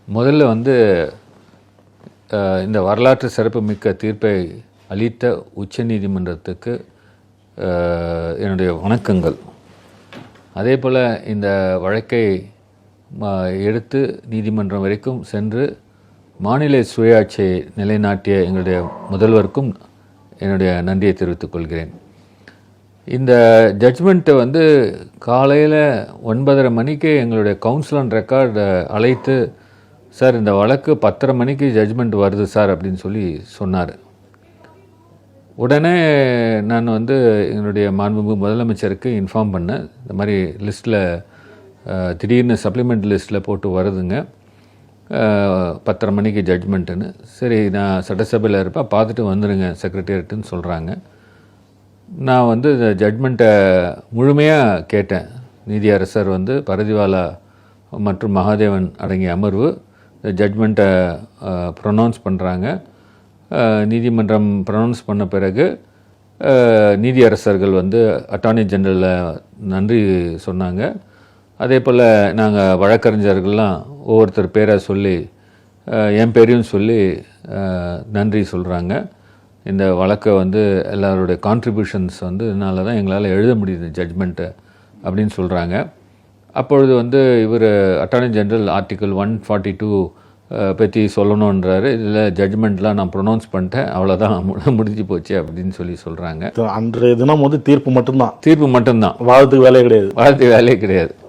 முதல்ல வந்து இந்த வரலாற்று சிறப்புமிக்க தீர்ப்பை அளித்த உச்சநீதிமன்றத்துக்கு என்னுடைய வணக்கங்கள். அதே போல் இந்த வழக்கை எடுத்து நீதிமன்றம் வரைக்கும் சென்று மாநில சுயாட்சியை நிலைநாட்டிய எங்களுடைய முதல்வருக்கும் என்னுடைய நன்றியை தெரிவித்துக் கொள்கிறேன். இந்த ஜட்ஜ்மெண்ட்டை வந்து காலையில் 9:30 மணிக்கு எங்களுடைய கவுன்சில் அண்ட் ரெக்கார்டு அழைத்து, சார் இந்த வழக்கு 10:30 மணிக்கு ஜட்ஜ்மெண்ட் வருது சார் அப்படின்னு சொல்லி சொன்னார். உடனே நான் வந்து என்னுடைய மாண்புமிகு முதலமைச்சருக்கு இன்ஃபார்ம் பண்ணேன். இந்த மாதிரி லிஸ்ட்டில் திடீர்னு சப்ளிமெண்ட் லிஸ்ட்டில் போட்டு வருதுங்க, 10:30 மணிக்கு ஜட்ஜ்மெண்ட்டுன்னு. சரி, நான் சட்டசபையில் இருப்பேன், பார்த்துட்டு வந்துடுங்க செக்ரட்டேரியட்டுன்னு சொல்கிறாங்க. நான் வந்து இந்த ஜட்ஜ்மெண்ட்டை முழுமையாக கேட்டேன். நீதியரசர் வந்து பரதிவாலா மற்றும் மகாதேவன் அடங்கிய அமர்வு இந்த ஜட்ஜ்மெண்ட்டை ப்ரொனவுன்ஸ் பண்ணுறாங்க. நீதிமன்றம் ப்ரொனவுன்ஸ் பண்ண பிறகு நீதியரசர்கள் வந்து அட்டார்னி ஜெனரலில் நன்றி சொன்னாங்க. அதே போல் நாங்கள் வழக்கறிஞர்கள்லாம் ஒவ்வொருத்தர் பேரை சொல்லி என் பேரையும் சொல்லி நன்றி சொல்கிறாங்க. இந்த வழக்கை வந்து எல்லாருடைய கான்ட்ரிபியூஷன்ஸ் வந்து இதனால தான் எங்களால் எழுத முடியுது ஜட்ஜ்மெண்ட்டு அப்படின்னு சொல்கிறாங்க. அப்பொழுது வந்து இவர் அட்டார்னி ஜெனரல் ஆர்டிக்கல் 142 பற்றி சொல்லணுன்றாரு. இதில் ஜட்ஜ்மெண்ட்லாம் நான் ப்ரொனவுன்ஸ் பண்ணிட்டேன், அவ்வளோதான் முடிஞ்சு போச்சு அப்படின்னு சொல்லி சொல்கிறாங்க. அன்றைய தினம் வந்து தீர்ப்பு மட்டும்தான், தீர்ப்பு மட்டும்தான், வாதத்துக்கு வேலையே கிடையாது. வாதத்துக்கு வேலையே கிடையாது.